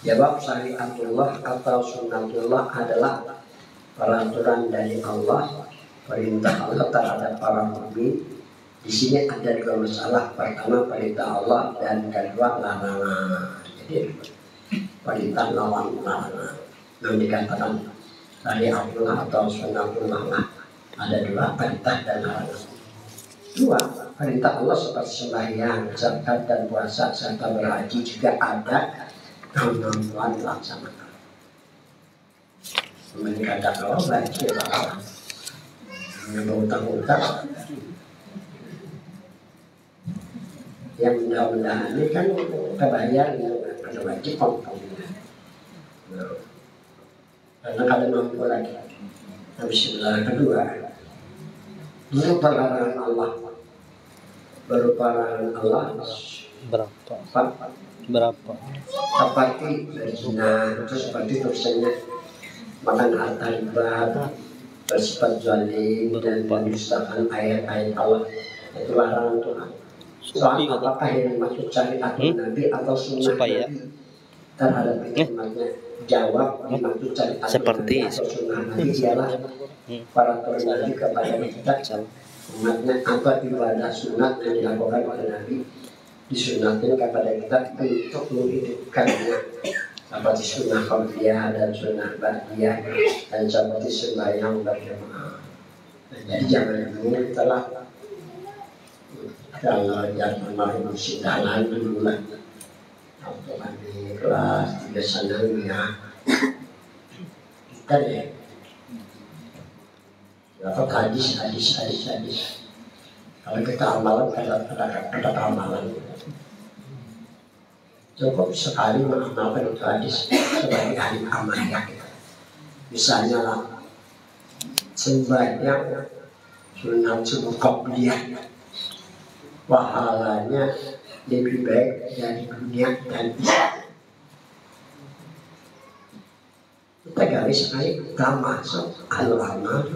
jawab, syariatullah atau sunnatullah adalah peraturan dari Allah, perintah Allah terhadap para mukmin. Di sini ada dua masalah. Pertama, perintah Allah, dan kedua, larangan. Jadi perintah lawan larangan yang dikatakan dari Allah atau sunnatullah lah. Ada dua, perintah dan larangan. Dua, perintah Allah seperti sembahyang, zakat dan puasa serta berhaji juga ada kemampuan dilaksanakan. Mereka kata kalau berhaji lah, berutang-utang. Yang mudah-mudahan ini kan kebayar ada wajib karena kalau mampu lagi. Bismillah. Kedua, berupa larangan Allah. Berupa larangan Allah berapa? Seperti berzina, itu seperti dosanya makan harta riba, bersifat zalim dan mendustakan ayat-ayat Allah. Itu larangan Tuhan. Soal apakah yang dimaksud syariat Nabi atau sunnah Nabi terhadap hikmahnya? Jawab, dimaksud syariat Nabi atau sunnah Nabi ialah peraturan Nabi kepada kita umatnya, atau ibadah sunat yang dilakukan oleh Nabi disunatkan kepada kita untuk menghidupkannya, seperti sunnah qabliyah dan sunnah ba'diyah, dan seperti sembahyang berjamaah. Jadi jangan dulu telah kalau yang memang sidalan dulu lah, waktu kami kelas 3 sana ya, kita ya dapat hadis. Kalau kita amalan ada amalan, cukup sekali mengamalkan itu hadis sebagai ahli amalnya kita. Misalnya lah, sembahyang sunat subuh qabliyah, pahalanya lebih baik dari dunia dan Islam. Kita garis sekali termasuk al-amal.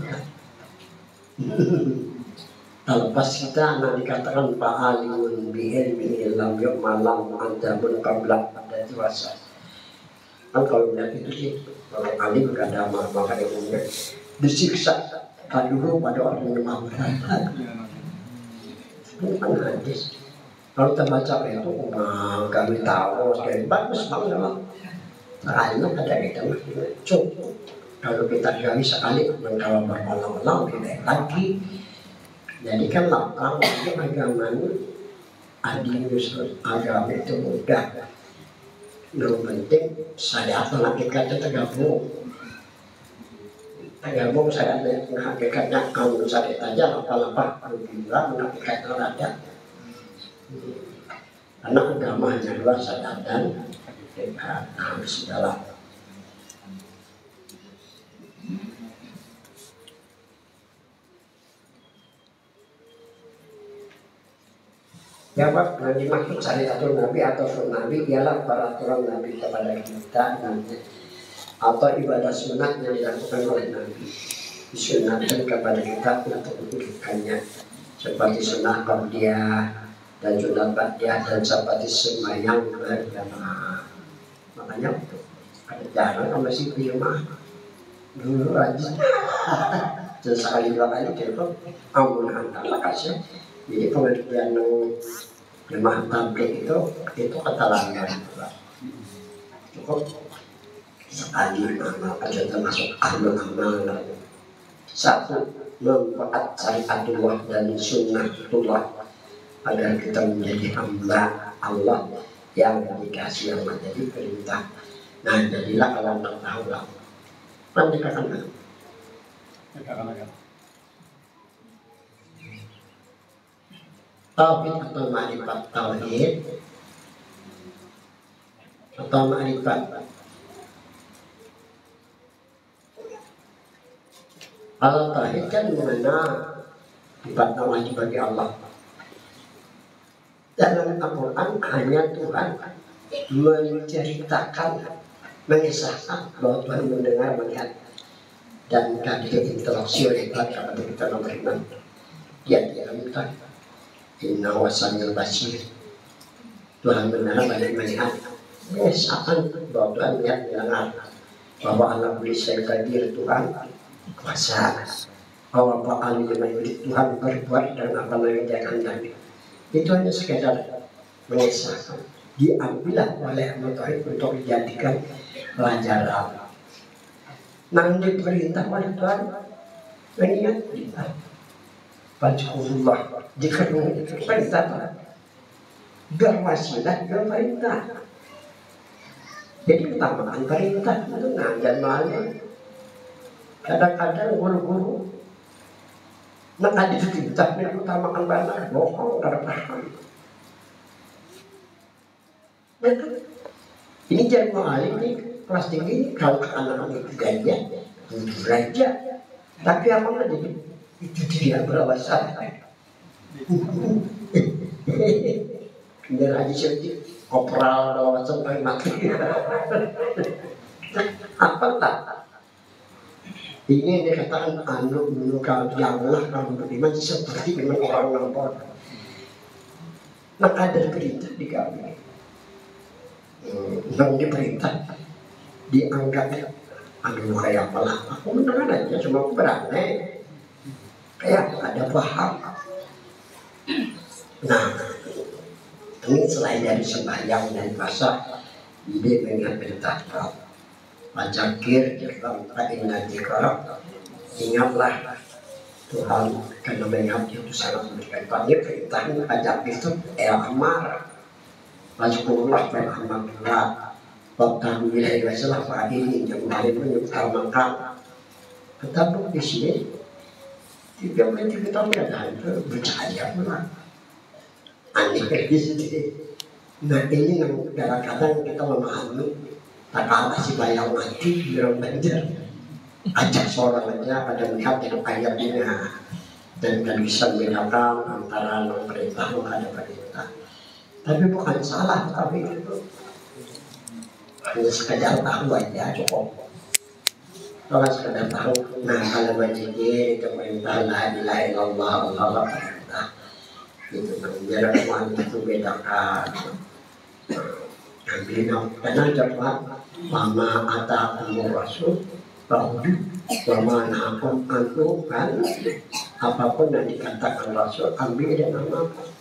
Kalau pas kita dikatakan fa'alimun bi'ilmi lam yu'malam anjamun qabla dan dewasa. Kan kalau lihat itu sih, kalau alim gak ada amal, makanya umumnya disiksa kan dulu pada orang yang mau berat. Bukan hadis. Kalau kita baca itu, kami tahu sekali bagus banget lah. Terakhirnya ada kita cukup. Kalau kita gali sekali, kalau berulang-ulang lebih lagi. Jadi kan lapang itu agama ini, agama itu mudah. Yang penting saya atau hakikatnya tergabung. Tergabung saya ada hakikatnya kalau saya aja apa-apa juga hakikatnya ada. Karena agama hanya dua, syariat dan hakikat. Sudahlah. Jawab, yang dimaksud syariatul Nabi atau sunnah Nabi ialah peraturan Nabi kepada kita atau ibadah sunat yang dilakukan oleh Nabi, disunatkan kepada kita untuk menunjukkannya, seperti sunnah qabliyah dan sunnah ba'diyah dan seperti sembahyang berjamaah. Makanya ada jalan sama si firman dulu aja sekali dua kali telepon amun antara kasih. Jadi pengertian jemaah tabligh itu keterangan cukup sekali amalkan dan termasuk ahlul amal. Satu, membuat syariatullah dan sunnatullah agar kita menjadi hamba Allah yang dikasih Allah, jadi perintah. Nah jadilah kalau tak tahu lah nanti katakan Tauhid atau ma'rifat tauhid atau ma'rifat. Kalau tauhid kan mengenal sifat namanya bagi Allah. Dalam Al-Quran hanya Tuhan menceritakan, mengisahkan bahwa Tuhan mendengar, melihat, dan hadir interaksi oleh Tuhan kepada kita beriman. Dia minta Inna wasamil basir. Tuhan mendengar dan melihat, mengisahkan bahwa Tuhan melihat, mendengar, bahwa Allah bisa hadir, Tuhan kuasa, bahwa Tuhan berbuat dan apa yang dia kehendaki. Itu hanya sekedar mengisahkan. Diambillah oleh Allah untuk dijadikan pelajaran. Namun diperintah oleh Tuhan mengingat kita. Fadhkurullah. Jika perintah berwasilah berperintah. Jadi utamakan perintah itu dan malu. Kadang-kadang guru-guru maka diperintah utamakan banyak bohong karena paham. Ini jangan mengalir nih kelas tinggi kalau ke anak-anak itu gajah, tapi apa nggak jadi itu dia berwawasan. Biar aja sedikit kopral berwawasan paling mati. Apa tak? Ini dikatakan kalau diamlah kalau beriman seperti memang orang lampau. Maka ada perintah di kami. Yang diperintah dianggap kayak apalah. Aku mendengar aja cuma aku berani. Kayak ada paham. Nah, ini selain dari sembahyang dan puasa, ini mengingat perintah Allah. Wajahkir inna dzikra, ingatlah Tuhan karena mengingat itu sangat memberikan banyak perintahnya. Wajahkir itu amar wajahkullah dan amarullah waktu wilayah wasalah ini yang paling menyutamakan. Tetapi di sini 33 tahun ada itu bercahaya pula aneh di sini. Nah ini yang kadang-kadang kita memahami. Tak kalah si bayang mati bilang banjar ajak seorang aja pada melihat dalam ayat ini dan bisa membedakan antara perintah dan ada perintah. Tapi bukan salah, tapi itu hanya sekedar tahu aja cukup. Kalau sekedar tahu, nah kalau bajiknya itu perintah la ilaha illallah Allah perintah itu biar orang itu bedakan. Karena jawab mama atakumur rasul bahwa mama nakum antu kan apapun yang dikatakan rasul ambil dan amalkan.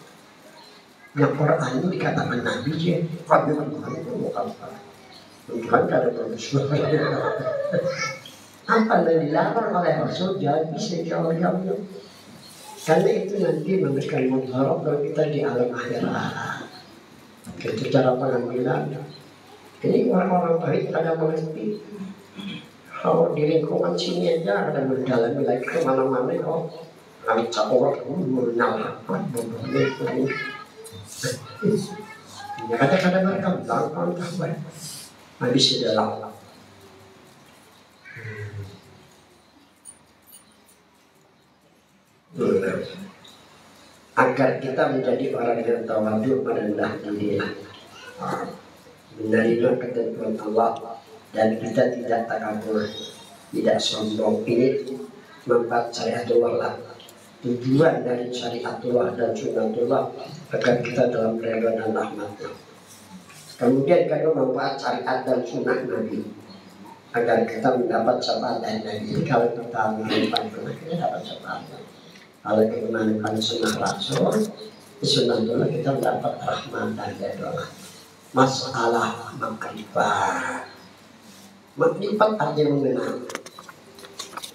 Yang Quran itu dikatakan nabi sih, kalau Tuhan itu bukan Tuhan kada bersuara. Apa yang dilarang oleh rasul jangan bisa jauh-jauh. Karena itu nanti memberikan mudarat kalau kita di alam akhirat. Itu cara pengambilan. Ini orang-orang baik kadang mengerti. Kalau di lingkungan sini aja ada mendalami lagi kemana-mana kok. Angca orang menyalahkan bodohnya itu. Ya kadang-kadang mereka bilang kabar habis sudah lama. Agar kita menjadi orang yang tawadhu merendah diri, menerima ketentuan Allah dan kita tidak takabur, tidak sombong. Ini membuat syariatullah lah. Tujuan dari syariatullah dan sunnatullah agar kita dalam ridha dan rahmatnya. Kemudian kita membuat syariat dan sunnah Nabi agar kita mendapat syafaat dari Nabi. Kalau kita menghidupkan sunnah kita dapat syafaat. Kalau kita menemukan sunnah Rasul, sunnatullah kita mendapat rahmat dan ridha. Masalah makrifat. Makrifat artinya mengenal.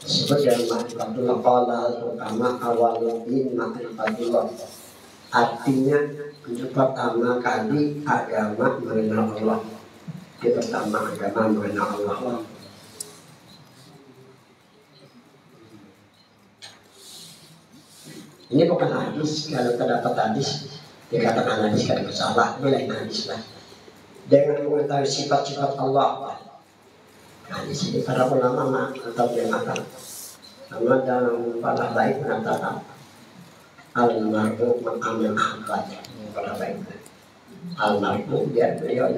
Sebut dalam makrifatullah qala terutama awaludin makrifatullah. Artinya untuk pertama kali agama mengenal Allah. Itu pertama agama mengenal Allah. Ini bukan hadis. Kalau terdapat hadis dikatakan hadis kan salah, ini lain hadis lah. Dengan mengetahui sifat-sifat Allah. Nah di sini para ulama atau jemaah sama dalam para baik mengatakan al-mar'u maqaman ahbad. Para baik al-mar'u dia beliau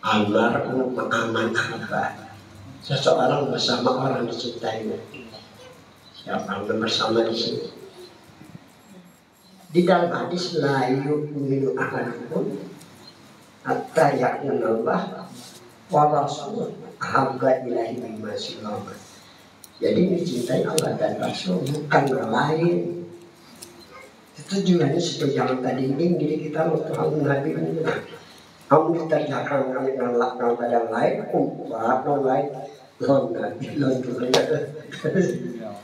al-mar'u maqaman ahbad. Seseorang bersama orang dicintainya. Siapa yang bersama di sini? Di dalam hadis la yu'minu ahadukum hatta ya'budallaha wa rasuluhu ahabba ilaihi mimma siwahu. Jadi mencintai Allah dan Rasul bukan yang lain. Itu juga seperti yang tadi ini kita Tuhan Nabi ini. Kamu dikerjakan kalau pada yang lain, kumpah yang lain, non Nabi, non Tuhan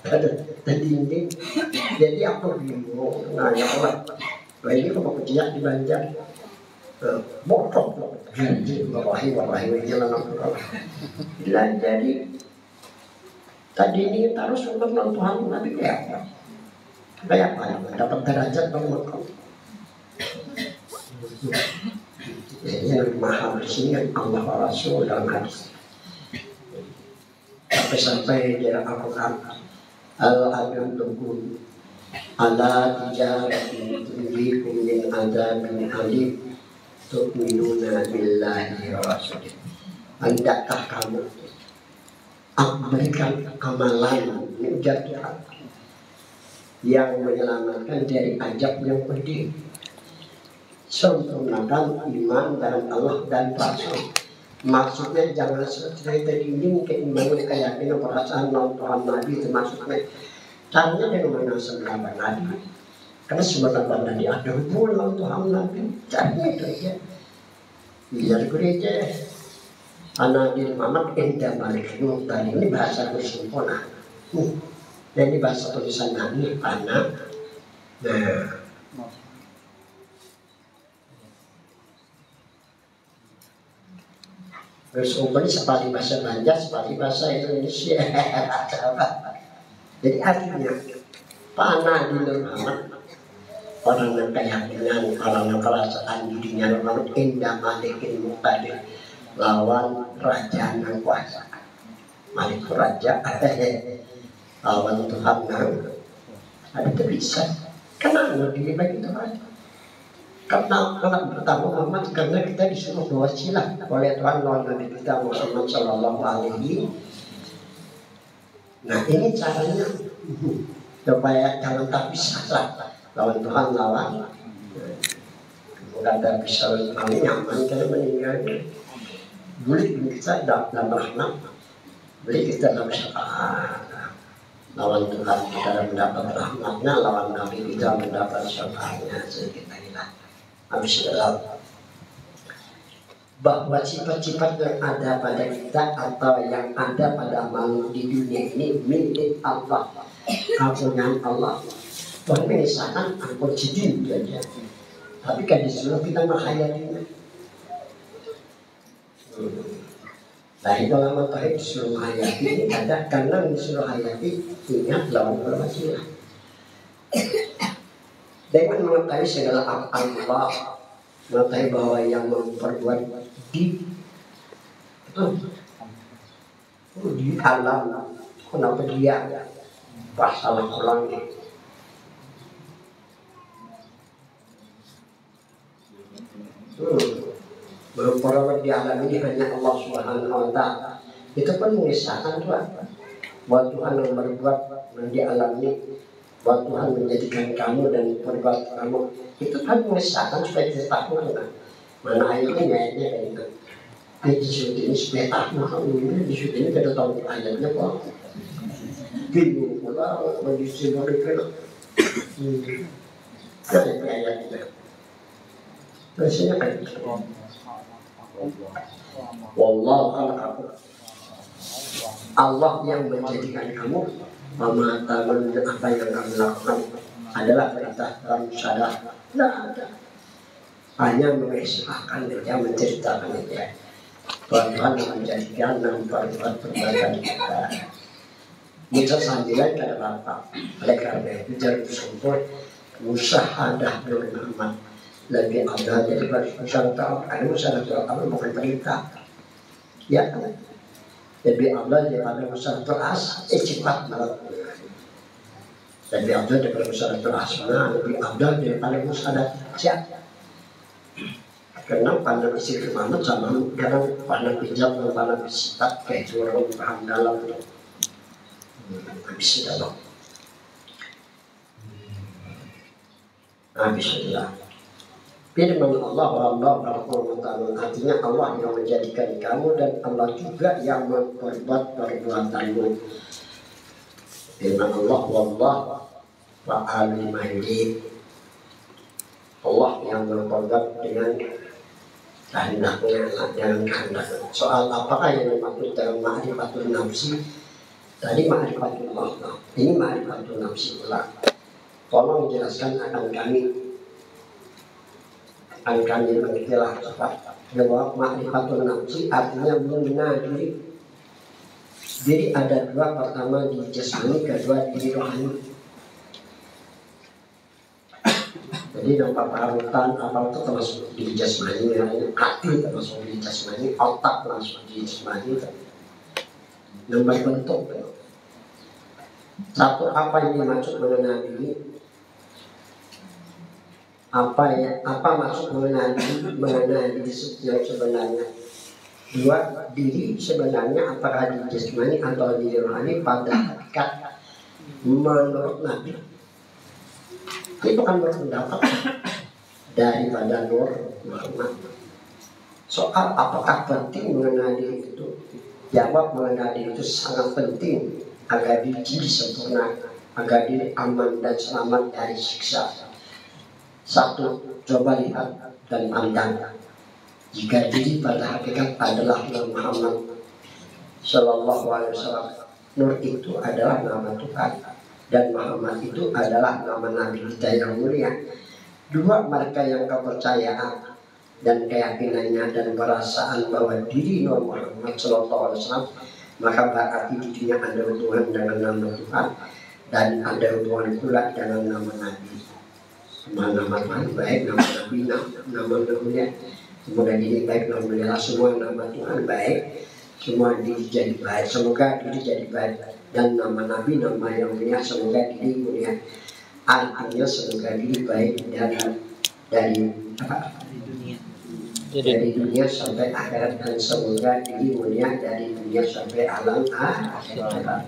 ada tadi ini. Jadi aku bingung, nanya Allah, ini kalau kejadian di Banjar, bodoh, jadi wallahi jalan Allah. Jadi tadi ini harus untuk Tuhan Nabi ya, kayak apa? Dapat derajat bangun. Yang mahal di sini Allah Rasul dalam hadis. Sampai di Al-Quran al-adun tukun ala tijarati tunjikum min adabin alim tu'minuna billahi wa rasulih. Hendakkah kamu memberikan amalan yang menyelamatkan dari azab yang pedih. Sempurnakan iman dan Allah dan Rasul. Maksudnya jangan seperti tadi ini mungkin membangun keyakinan perasaan Tuhan Nabi itu maksudnya. Caranya dengan menasabkan Nabi. Karena sebenarnya Nabi ada hubungan Tuhan Nabi. Caranya itu aja. Biar gereja anak di Muhammad indah balik tadi ini bahasa bersempurna. Jadi bahasa tulisan Nabi anak. Nah. Terus umumnya seperti bahasa Banjar, seperti bahasa Indonesia. Jadi artinya panah di Muhammad orang yang keyakinan, orang yang perasaan dirinya orang indah malikin muqtadir lawan raja yang kuasa. Malik raja lawan Tuhan yang ada bisa. Kenapa diri bagi Tuhan? Karena anak pertama Muhammad karena kita disuruh berwasilah oleh Tuhan lawan Nabi kita Muhammad Sallallahu Alaihi. Nah ini caranya supaya jangan tak bisa lawan Tuhan lawan. Kemudian tak bisa kami nyaman karena meninggal. Boleh kita dalam rahmat, boleh kita dalam syafaat. Lawan Tuhan kita mendapat rahmatnya, lawan Nabi kita mendapat syafaatnya. Kita hilang. Habis bahwa sifat-sifat yang ada pada kita atau yang ada pada makhluk di dunia ini milik Allah, karunia Allah. Tuhan mengisahkan aku jijik saja, tapi kan disuruh kita menghayatinya. Nah itu lama terakhir disuruh menghayati ini ada karena disuruh hayati ingat lawan berwasilah. Dengan mengetahui segala Allah, mengetahui bahwa yang memperbuat di alam, kenapa dia pasalah orangnya. Berperbuat di alam ini hanya Allah Subhanahu Wa Taala. Itu pun mengisahkan Tuhan bahwa Tuhan yang berbuat di alam ini. Bahwa Tuhan menjadikan kamu dan perbuatan kamu itu kan mengesahkan supaya kita tahu mana ayatnya kayak gitu. Di sudut ini supaya tahu kamu di sudut ini kita tahu ayatnya kok. Bingung pula kondisi mereka. Ada ayatnya. Biasanya kayak gitu. Wallahu a'lam. Allah yang menjadikan kamu. Mata apa yang kamu lakukan adalah perintah kamu sadar. Tidak ada. Hanya mengisahkan saja, menceritakan saja. Tuhan menjadikan dan berbuat perbuatan kita. Kita sambilan kada apa. Oleh karena itu jangan bersumpah musahadah dengan amat lebih abad daripada musahadah. Ada musahadah apa bukan perintah. Ya kan? Lebih abad daripada musahadah as cepat melakukan. Lebih abad daripada musahadah asmana, lebih abad daripada musahadah siap. Karena pandang isi Muhammad sama kadang pandang hijab dan pandang sifat kayak itu orang paham dalam itu habis dalam habis itulah firman Allah artinya Allah yang menjadikan kamu dan Allah juga yang memperbuat perbuatanmu. Firman Allah wallah wa alimahidin, Allah yang memperbuat dengan kehendaknya dan kehendak. Soal apakah yang dimaksud dalam ma'rifatul nafsi? Tadi ma'rifatul Allah, ini ma'rifatul nafsi pula. Tolong jelaskan akan kami mengilah cepat bahwa ma'rifatul nafsi artinya mengenal diri. Jadi ada dua, pertama di jasmani, kedua di rohani. Jadi nampak parutan apa itu termasuk di jasmani, hati termasuk di jasmani, otak termasuk di jasmani. Nomor bentuk. Satu, apa yang dimaksud mengenal diri? Apa maksud mengenal diri sebenarnya? Dua, diri sebenarnya apakah di jasmani atau di rohani pada hakikat menurut Nabi. Itu kan berpendapat daripada Nur Muhammad. Soal apakah penting mengenal diri itu? Jawab, mengenal diri itu sangat penting agar diri sempurna, agar diri aman dan selamat dari siksa. Satu, coba lihat dan pandang. Jika diri pada hakikat adalah Nur Muhammad Sallallahu Alaihi Wasallam, Nur itu adalah nama Tuhan. Dan Muhammad itu adalah nama Nabi kita yang mulia. Dua, mereka yang kepercayaan dan keyakinannya dan perasaan bahwa diri Nur Muhammad Sallallahu Alaihi Wasallam, maka berarti di dunia ada hubungan dengan nama Tuhan dan ada hubungan pula dengan nama Nabi. Nama baik, nama Nabi, nama mulia. Semoga diri baik, nama mulia. Semua nama Tuhan baik, semua diri jadi baik. Semoga diri jadi baik. Dan nama Nabi, nama yang mulia, semoga diri mulia. Artinya semoga diri baik dari dunia sampai akhirat, dan semoga diri mulia dari dunia sampai alam akhirat.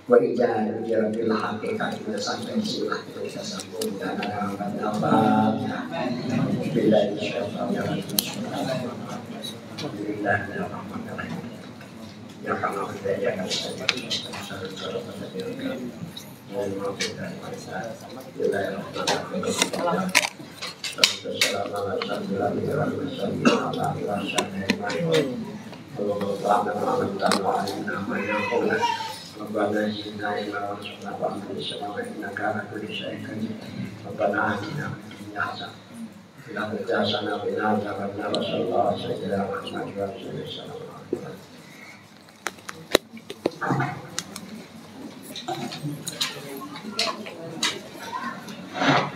Wa ijazah rabbil haqiqah. Kita sampai di sini kita sambung dan ada apa bila insyaallah ya kalau kita jangan Thank you.